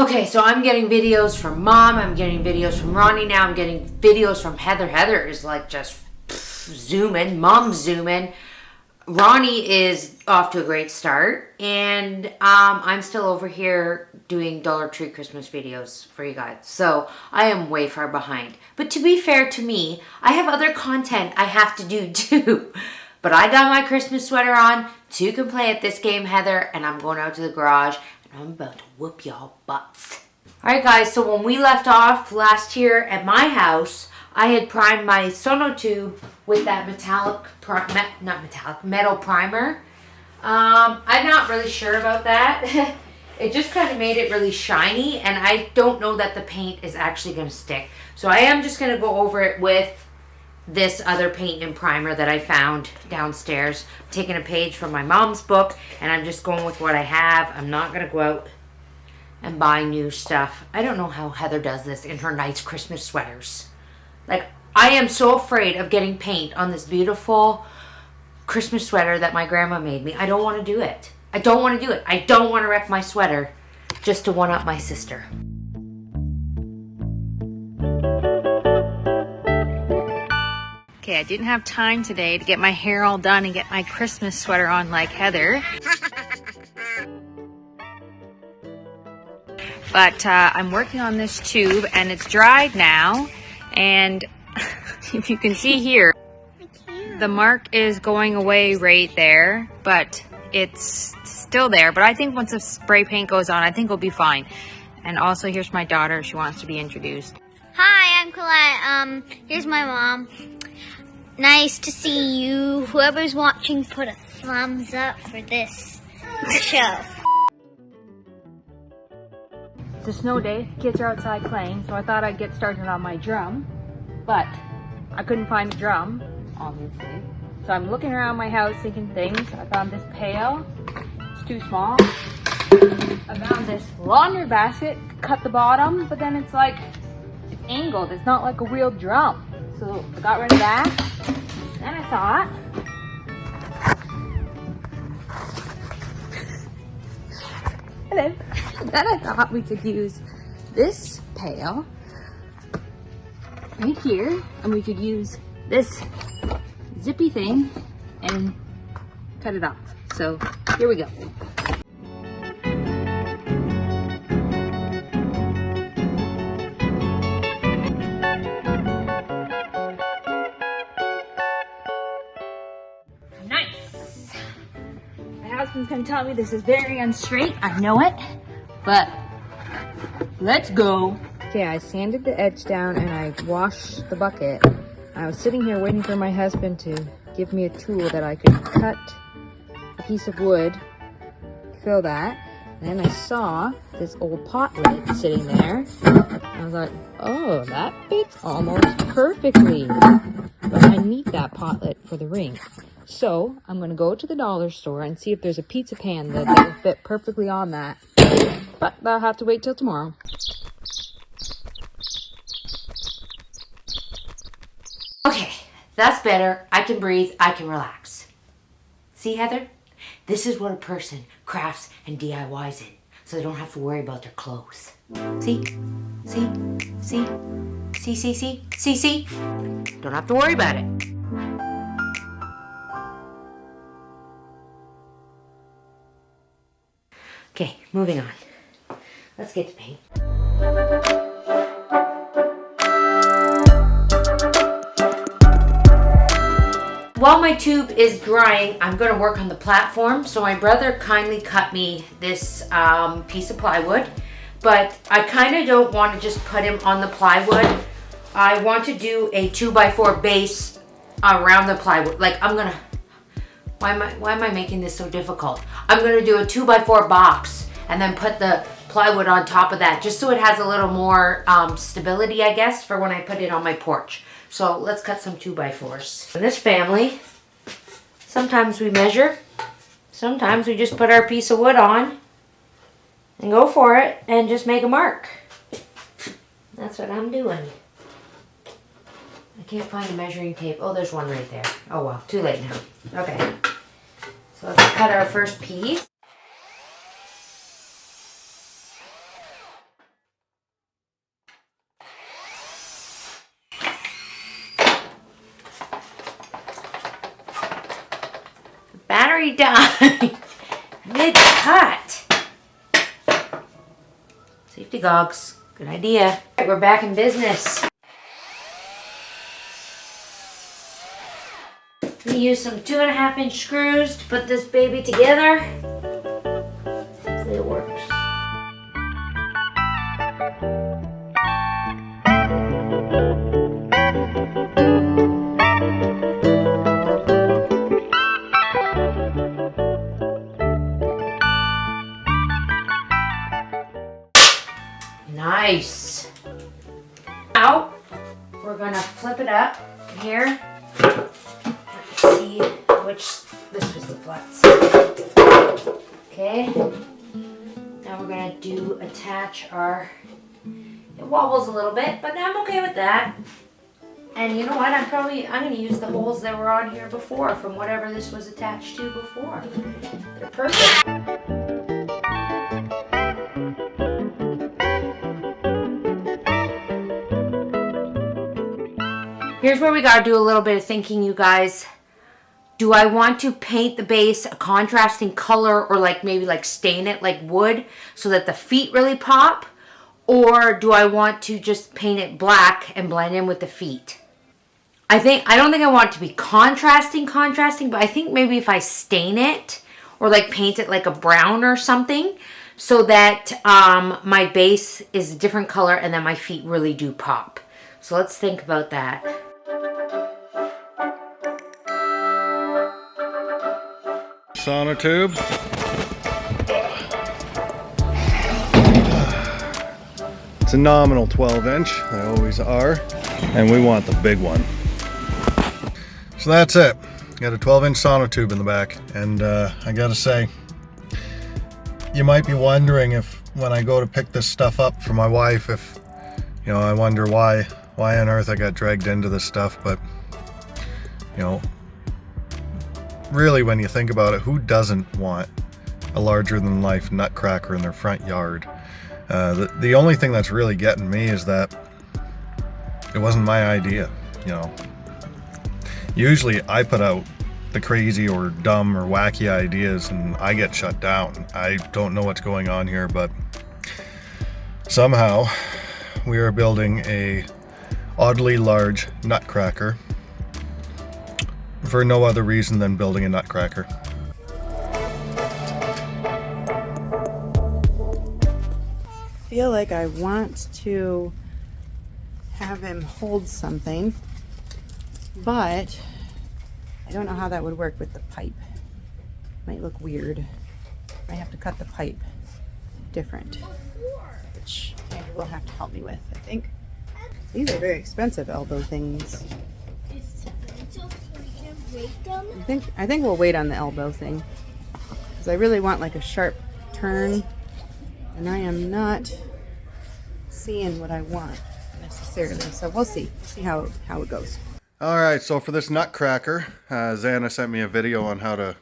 Okay, so I'm getting videos from Mom, I'm getting videos from Ronnie now, I'm getting videos from Heather. Heather is like just zooming, Mom's zooming. Ronnie is off to a great start, and I'm still over here doing Dollar Tree Christmas videos for you guys. So I am way far behind. But to be fair to me, I have other content I have to do too. But I got my Christmas sweater on, 2 can play at this game, Heather, and I'm going out to the garage. I'm about to whoop y'all butts. Alright guys, so when we left off last year at my house, I had primed my sonotube with that metal primer. I'm not really sure about that. It just kind of made it really shiny, and I don't know that the paint is actually going to stick. So I am just going to go over it with this other paint and primer that I found downstairs. I'm taking a page from my mom's book, and I'm just going with what I have. I'm not going to go out and buy new stuff. I don't know how Heather does this in her nice Christmas sweaters. Like, I am so afraid of getting paint on this beautiful Christmas sweater that my grandma made me. I don't want to do it. I don't want to do it. I don't want to wreck my sweater just to one-up my sister. Okay, I didn't have time today to get my hair all done and get my Christmas sweater on like Heather. But I'm working on this tube, and it's dried now. And if you can see here, the mark is going away right there, but it's still there. But I think once the spray paint goes on, I think it'll be fine. And also, here's my daughter. She wants to be introduced. Hi, I'm Colette. Here's my mom. Nice to see you. Whoever's watching, put a thumbs up for this show. It's a snow day. Kids are outside playing, so I thought I'd get started on my drum, but I couldn't find a drum, obviously. So I'm looking around my house thinking things. I found this pail. It's too small. I found this laundry basket. Cut the bottom, but then it's like, it's angled. It's not like a real drum. So I got rid of that. Then I thought, hello. Then I thought we could use this pail right here, and we could use this zippy thing and cut it off. So here we go. Husband's gonna tell me this is very unstraight. I know it, but let's go. Okay, I sanded the edge down and I washed the bucket. I was sitting here waiting for my husband to give me a tool that I could cut a piece of wood, fill that, and then I saw this old pot lid sitting there. I was like, oh, that fits almost perfectly, but I need that pot lid for the ring. So I'm going to go to the dollar store and see if there's a pizza pan that will fit perfectly on that. But I'll have to wait till tomorrow. Okay, that's better. I can breathe. I can relax. See, Heather? This is what a person crafts and DIYs in, so they don't have to worry about their clothes. See? See? See? See, see, see? See, see? Don't have to worry about it. Okay, moving on. Let's get to paint. While my tube is drying, I'm going to work on the platform. So my brother kindly cut me this piece of plywood, but I kind of don't want to just put him on the plywood. I want to do a 2x4 base around the plywood. Like, I'm going to... Why am I making this so difficult? I'm going to do a 2x4 box and then put the plywood on top of that, just so it has a little more stability, I guess, for when I put it on my porch. So let's cut some 2x4s. In this family, sometimes we measure, sometimes we just put our piece of wood on and go for it and just make a mark. That's what I'm doing. I can't find a measuring tape. Oh, there's one right there. Oh well, too late now. Okay. So let's cut our first piece. already done. Mid-cut. Safety goggles. Good idea. All right, we're back in business. We use some 2.5-inch screws to put this baby together. Hopefully it works. Nice. Now we're gonna flip it up here. Let's see which, this was the flat side. Okay. Now we're gonna attach our, it wobbles a little bit, but I'm okay with that. And you know what, I'm gonna use the holes that were on here before from whatever this was attached to before. They're perfect. Here's where we gotta do a little bit of thinking, you guys. Do I want to paint the base a contrasting color or maybe stain it like wood so that the feet really pop? Or do I want to just paint it black and blend in with the feet? I don't think I want it to be contrasting, but I think maybe if I stain it or paint it like a brown or something so that my base is a different color and then my feet really do pop. So let's think about that. Sonotube. It's a nominal 12-inch, they always are, and we want the big one. So that's it. Got a 12-inch sonotube in the back, and I gotta say, you might be wondering if when I go to pick this stuff up for my wife, if I wonder why on earth I got dragged into this stuff, but really, when you think about it, who doesn't want a larger-than-life nutcracker in their front yard? The only thing that's really getting me is that it wasn't my idea, Usually, I put out the crazy or dumb or wacky ideas and I get shut down. I don't know what's going on here, but somehow we are building a oddly large nutcracker for no other reason than building a nutcracker. I feel like I want to have him hold something, but I don't know how that would work with the pipe. Might look weird. I have to cut the pipe different, which Andrew will have to help me with, I think. These are very expensive elbow things. I think we'll wait on the elbow thing because I really want a sharp turn, and I am not seeing what I want necessarily. So we'll see how it goes. All right, so for this nutcracker, Xana sent me a video on how to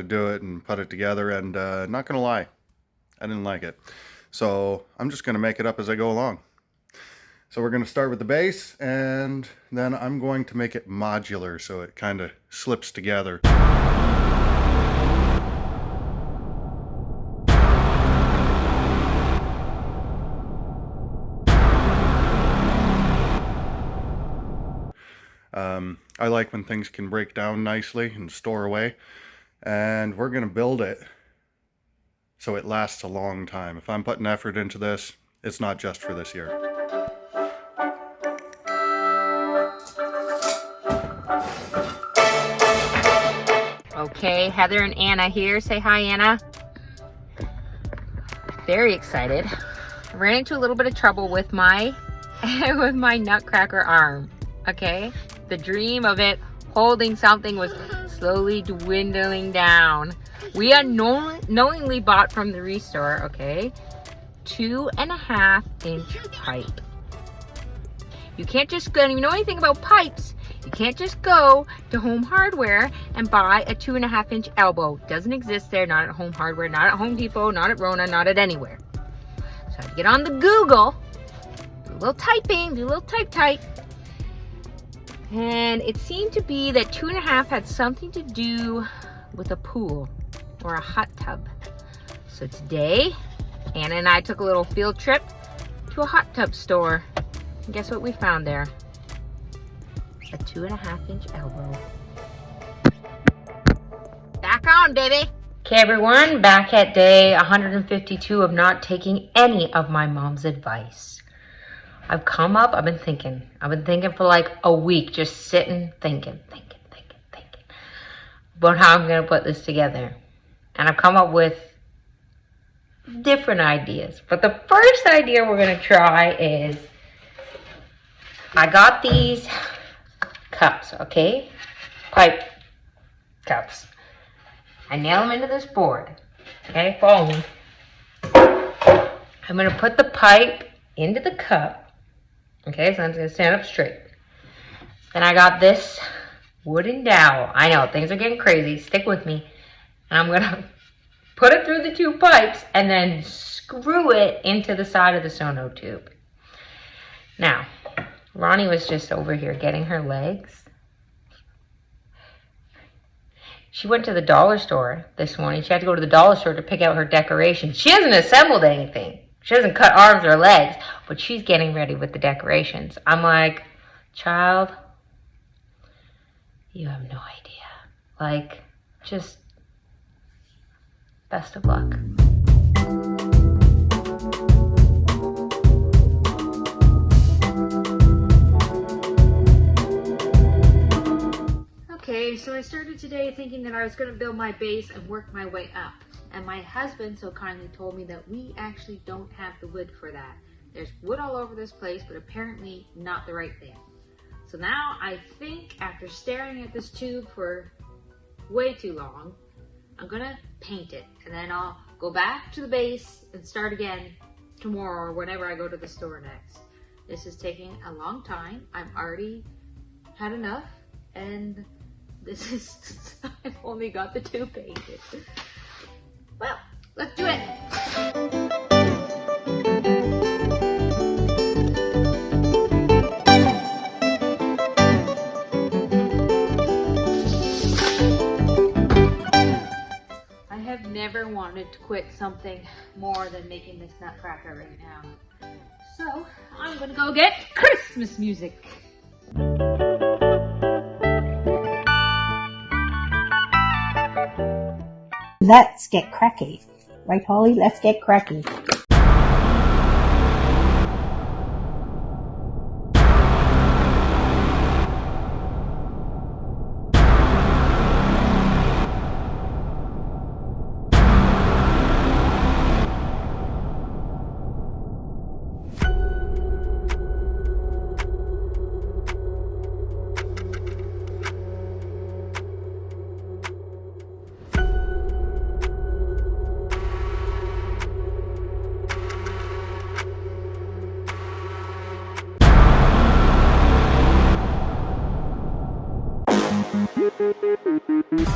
do it and put it together, and not gonna lie, I didn't like it. So I'm just gonna make it up as I go along. So we're going to start with the base, and then I'm going to make it modular so it kind of slips together. I like when things can break down nicely and store away, and we're going to build it so it lasts a long time. If I'm putting effort into this, it's not just for this year. Okay, Heather and Anna here. Say hi, Anna. Very excited. I ran into a little bit of trouble with my nutcracker arm. Okay, the dream of it holding something was slowly dwindling down. We unknowingly bought from the restore, okay, 2.5-inch pipe. You can't just go, if you know anything about pipes, you can't just go to Home Hardware and buy a 2.5-inch elbow. Doesn't exist there, not at Home Hardware, not at Home Depot, not at Rona, not at anywhere. So I had to get on the Google, do a little typing, do a little type. And it seemed to be that 2.5 had something to do with a pool. or a hot tub. So today, Anna and I took a little field trip to a hot tub store. And guess what we found there? A 2.5-inch elbow. Back on, baby. Okay, everyone, back at day 152 of not taking any of my mom's advice. I've been thinking for like a week, just sitting, thinking about how I'm gonna put this together. And I've come up with different ideas. But the first idea we're gonna try is, I got these cups, okay? Pipe cups. I nail them into this board, okay? Follow me. I'm gonna put the pipe into the cup, okay? So I'm gonna stand up straight. Then I got this wooden dowel. I know, things are getting crazy. Stick with me. And I'm gonna put it through the 2 pipes and then screw it into the side of the sono tube. Now, Ronnie was just over here getting her legs. She went to the dollar store this morning. She had to go to the dollar store to pick out her decorations. She hasn't assembled anything. She hasn't cut arms or legs, but she's getting ready with the decorations. I'm like, child, you have no idea. Like, just best of luck. Okay, so I started today thinking that I was going to build my base and work my way up. And my husband so kindly told me that we actually don't have the wood for that. There's wood all over this place, but apparently not the right thing. So now I think, after staring at this tube for way too long, I'm going to paint it. And then I'll go back to the base and start again tomorrow or whenever I go to the store next. This is taking a long time. I've already had enough, and this is, I've only got the 2 painted. Well, let's do it. I have never wanted to quit something more than making this nutcracker right now. So, I'm gonna go get Christmas music. Let's get cracky. Right, Holly? Let's get cracky.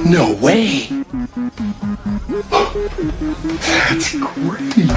No way! That's great!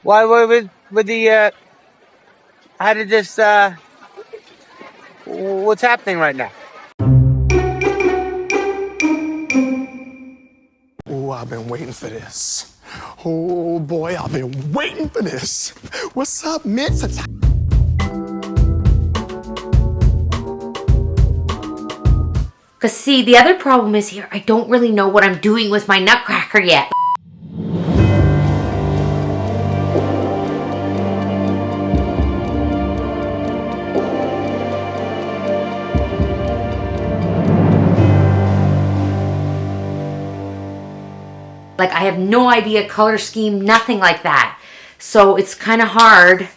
Why with the how did this what's happening right now? Oh, I've been waiting for this. Oh boy, I've been waiting for this. What's up, Mitch? Because see, the other problem is here, I don't really know what I'm doing with my nutcracker yet. Like, I have no idea, color scheme, nothing like that. So it's kind of hard.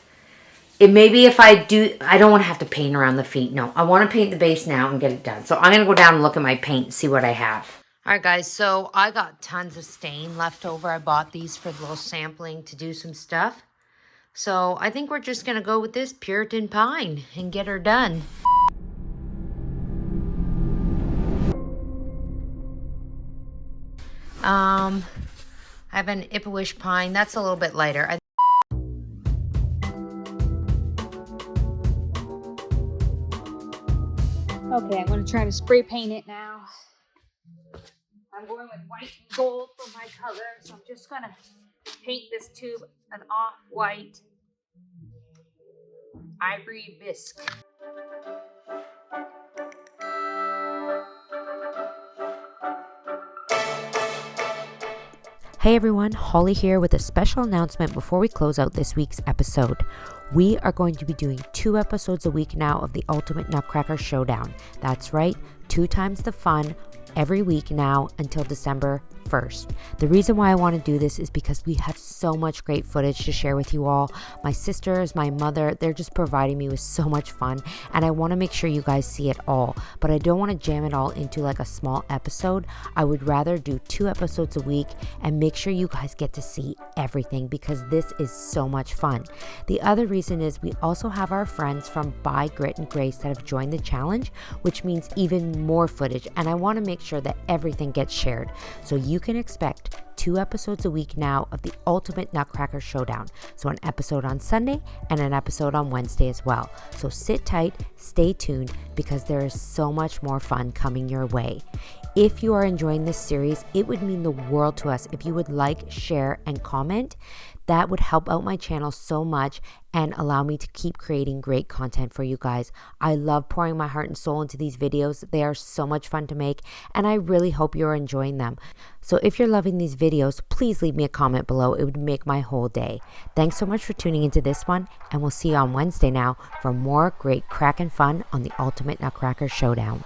It maybe if I do, I don't want to have to paint around the feet. No, I want to paint the base now and get it done. So I'm going to go down and look at my paint and see what I have. All right, guys, so I got tons of stain left over. I bought these for a little sampling to do some stuff. So I think we're just going to go with this Puritan Pine and get her done. I have an Ipswich pine. That's a little bit lighter. Okay, I'm gonna try to spray paint it now. I'm going with white and gold for my color, so I'm just gonna paint this tube an off-white ivory bisque. Hey everyone, Holly here with a special announcement before we close out this week's episode. We are going to be doing 2 episodes a week now of the Ultimate Nutcracker Showdown. That's right, 2 times the fun every week now until December 1st. The reason why I want to do this is because we have so much great footage to share with you all. My sisters, my mother, they're just providing me with so much fun, and I want to make sure you guys see it all, but I don't want to jam it all into like a small episode. I would rather do 2 episodes a week and make sure you guys get to see everything because this is so much fun. The other reason is we also have our friends from By Grit and Grace that have joined the challenge, which means even more footage, and I want to make sure that everything gets shared. So you can expect 2 episodes a week now of the Ultimate Nutcracker Showdown. So an episode on Sunday and an episode on Wednesday as well. So sit tight, stay tuned, because there is so much more fun coming your way. If you are enjoying this series, it would mean the world to us if you would like, share, and comment. That would help out my channel so much and allow me to keep creating great content for you guys. I love pouring my heart and soul into these videos. They are so much fun to make, and I really hope you're enjoying them. So if you're loving these videos, please leave me a comment below. It would make my whole day. Thanks so much for tuning into this one, and we'll see you on Wednesday now for more great crack and fun on the Ultimate Nutcracker Showdown.